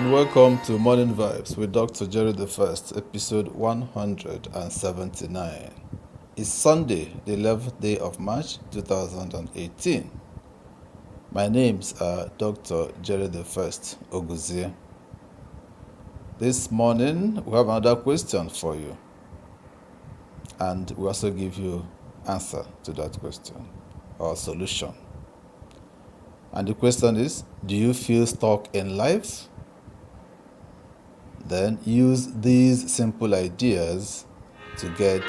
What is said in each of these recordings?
and welcome to Morning Vibes with Dr. Jerry the First, episode 179. It's Sunday, the 11th day of March 2018. My names are Dr. Jerry the First Oguzie. This morning, we have another question for you, and we also give you answer to that question or solution. And the question is, do you feel stuck in life? Then use these simple ideas to get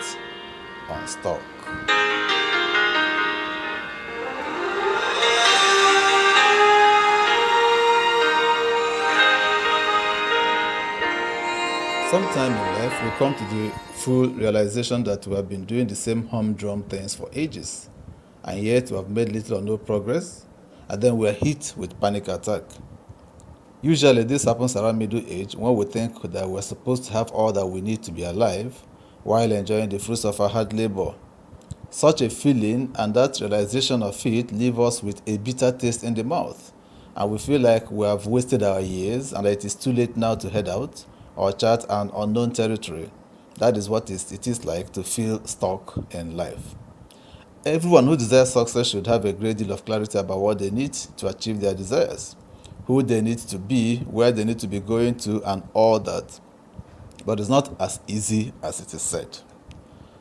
unstuck. Sometime in life, we come to the full realization that we have been doing the same humdrum things for ages, and yet we have made little or no progress, and then we are hit with panic attack. Usually this happens around middle age when we think that we're supposed to have all that we need to be alive while enjoying the fruits of our hard labor. Such a feeling and that realization of it leave us with a bitter taste in the mouth, and we feel like we have wasted our years and that it is too late now to head out or chart an unknown territory. That is what it is like to feel stuck in life. Everyone who desires success should have a great deal of clarity about what they need to achieve their desires, who they need to be, where they need to be going to, and all that. But it's not as easy as it is said.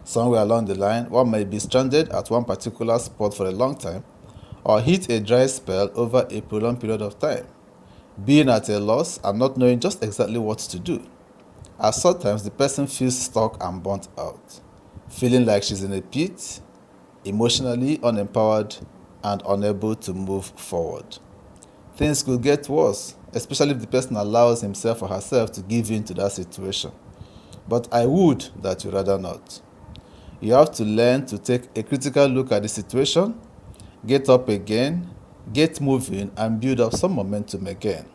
Somewhere along the line, one may be stranded at one particular spot for a long time, or hit a dry spell over a prolonged period of time, being at a loss and not knowing just exactly what to do. At such times, the person feels stuck and burnt out, feeling like she's in a pit, emotionally unempowered, and unable to move forward. Things could get worse, especially if the person allows himself or herself to give in to that situation. But I would that you rather not. You have to learn to take a critical look at the situation, get up again, get moving, and build up some momentum again.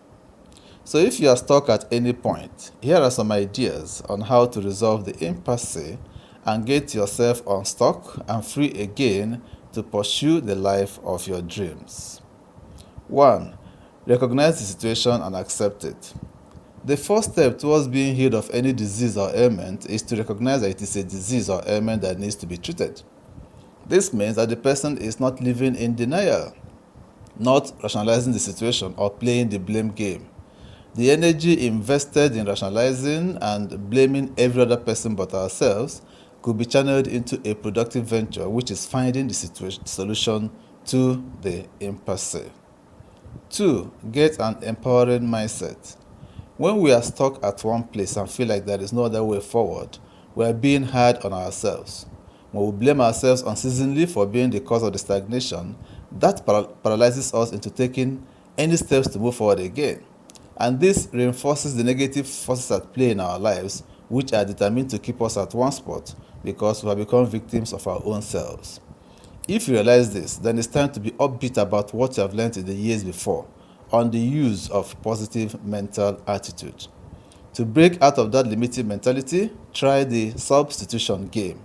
So if you are stuck at any point, here are some ideas on how to resolve the impasse and get yourself unstuck and free again to pursue the life of your dreams. 1. Recognize the situation and accept it. The first step towards being healed of any disease or ailment is to recognize that it is a disease or ailment that needs to be treated. This means that the person is not living in denial, not rationalizing the situation or playing the blame game. The energy invested in rationalizing and blaming every other person but ourselves could be channeled into a productive venture, which is finding the solution to the impasse. 2. Get an empowering mindset. When we are stuck at one place and feel like there is no other way forward, we are being hard on ourselves. When we blame ourselves unceasingly for being the cause of the stagnation, that paralyzes us into taking any steps to move forward again. And this reinforces the negative forces at play in our lives, which are determined to keep us at one spot because we have become victims of our own selves. If you realize this, then it's time to be upbeat about what you have learned in the years before on the use of positive mental attitude. To break out of that limiting mentality, try the substitution game.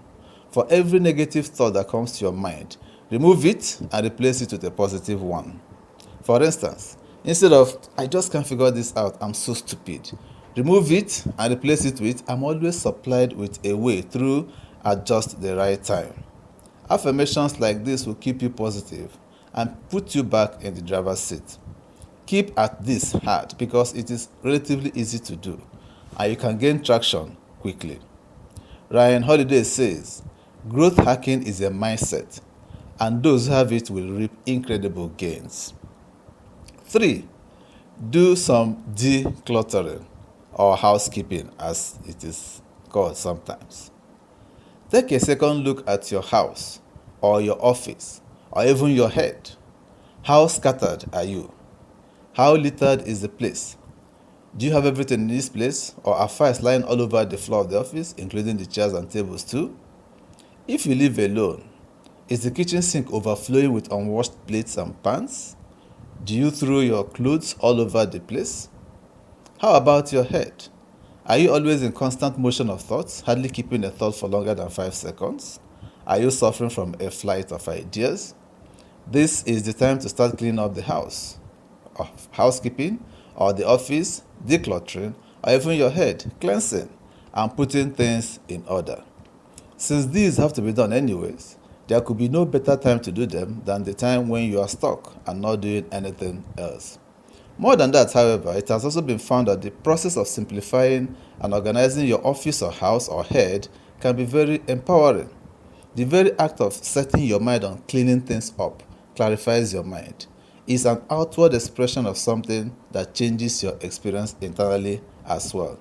For every negative thought that comes to your mind, remove it and replace it with a positive one. For instance, instead of, I just can't figure this out, I'm so stupid, remove it and replace it with, I'm always supplied with a way through at just the right time. Affirmations like this will keep you positive and put you back in the driver's seat. Keep at this hard because it is relatively easy to do and you can gain traction quickly. Ryan Holiday says, growth hacking is a mindset and those who have it will reap incredible gains. 3. Do some decluttering or housekeeping as it is called sometimes. Take a second look at your house or your office or even your head. How scattered are you? How littered is the place? Do you have everything in this place or are files lying all over the floor of the office, including the chairs and tables too? If you live alone, is the kitchen sink overflowing with unwashed plates and pans? Do you throw your clothes all over the place? How about your head? Are you always in constant motion of thoughts, hardly keeping a thought for longer than 5 seconds? Are you suffering from a flight of ideas? This is the time to start cleaning up the house, of housekeeping, or the office, decluttering, or even your head, cleansing, and putting things in order. Since these have to be done anyways, there could be no better time to do them than the time when you are stuck and not doing anything else. More than that, however, it has also been found that the process of simplifying and organizing your office or house or head can be very empowering. The very act of setting your mind on cleaning things up clarifies your mind. It's an outward expression of something that changes your experience internally as well.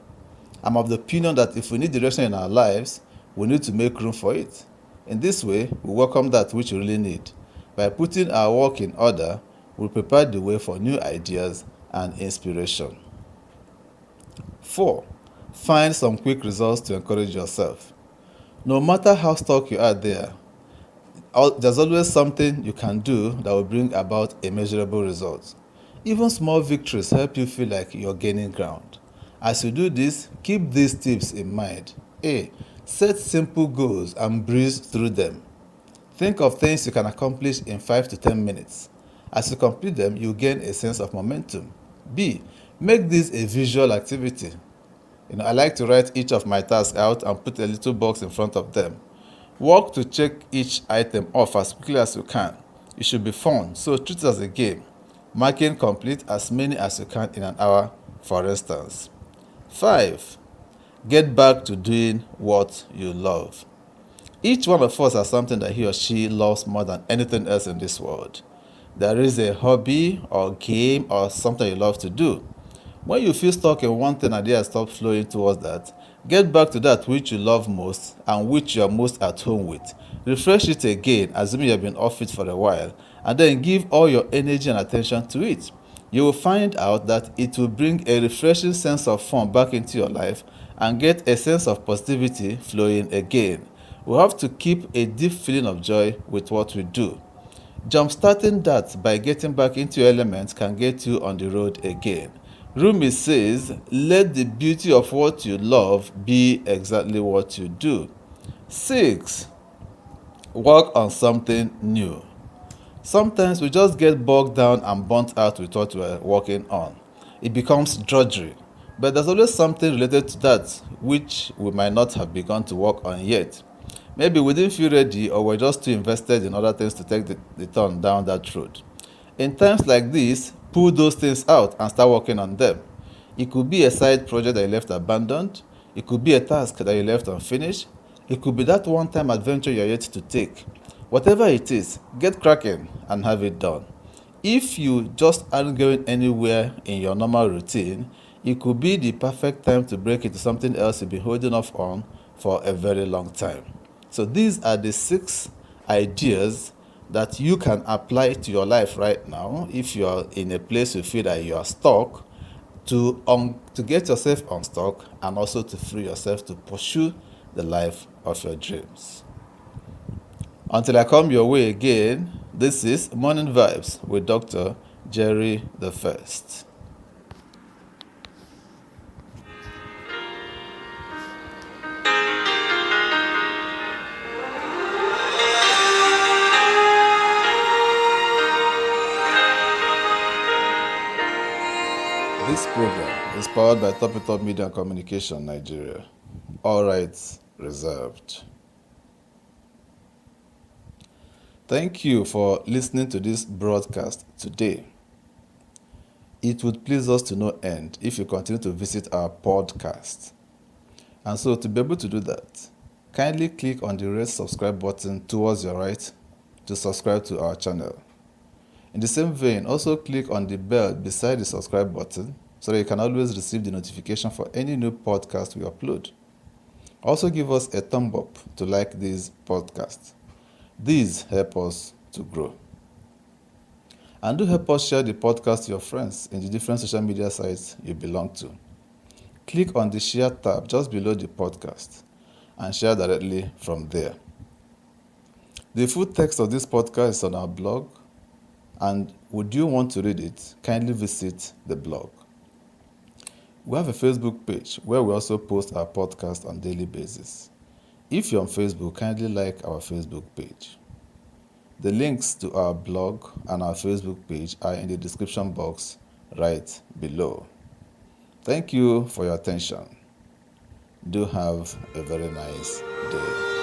I'm of the opinion that if we need direction in our lives, we need to make room for it. In this way, we welcome that which we really need. By putting our work in order, we prepare the way for new ideas and inspiration. 4. Find some quick results to encourage yourself. No matter how stuck you are there's always something you can do that will bring about a measurable result. Even small victories help you feel like you're gaining ground. As you do this, keep these tips in mind. A. Set simple goals and breeze through them. Think of things you can accomplish in 5 to 10 minutes. As you complete them, you gain a sense of momentum. B. Make this a visual activity. I like to write each of my tasks out and put a little box in front of them. Work to check each item off as quickly as you can. It should be fun, so treat it as a game. Marking complete as many as you can in an hour, for instance. 5. Get back to doing what you love. Each one of us has something that he or she loves more than anything else in this world. There is a hobby or game or something you love to do. When you feel stuck in one thing and the idea stops flowing towards that, get back to that which you love most and which you are most at home with. Refresh it again, assuming you have been off it for a while, and then give all your energy and attention to it. You will find out that it will bring a refreshing sense of fun back into your life and get a sense of positivity flowing again. We have to keep a deep feeling of joy with what we do. Jumpstarting that by getting back into your element can get you on the road again. Rumi says, let the beauty of what you love be exactly what you do. 6. Work on something new. Sometimes we just get bogged down and burnt out with what we're working on. It becomes drudgery. But there's always something related to that which we might not have begun to work on yet. Maybe we didn't feel ready or we're just too invested in other things to take the turn down that road. In times like this, pull those things out and start working on them. It could be a side project that you left abandoned. It could be a task that you left unfinished. It could be that one-time adventure you're yet to take. Whatever it is, get cracking and have it done. If you just aren't going anywhere in your normal routine, it could be the perfect time to break into something else you've been holding off on for a very long time. So these are the 6 ideas that you can apply to your life right now if you are in a place you feel that you are stuck, to get yourself unstuck and also to free yourself to pursue the life of your dreams. Until I come your way again, this is Morning Vibes with Dr. Jerry the First. This program is powered by Top Media and Communication Nigeria. All rights reserved. Thank you for listening to this broadcast today. It would please us to no end if you continue to visit our podcast. And so to be able to do that, kindly click on the red subscribe button towards your right to subscribe to our channel. In the same vein, also click on the bell beside the subscribe button so that you can always receive the notification for any new podcast we upload. Also give us a thumb up to like this podcast. These help us to grow. And do help us share the podcast to your friends in the different social media sites you belong to. Click on the share tab just below the podcast and share directly from there. The full text of this podcast is on our blog, and would you want to read it, kindly visit the blog. We have a Facebook page where we also post our podcast on a daily basis. If you're on Facebook, kindly like our Facebook page. The links to our blog and our Facebook page are in the description box right below. Thank you for your attention. Do have a very nice day.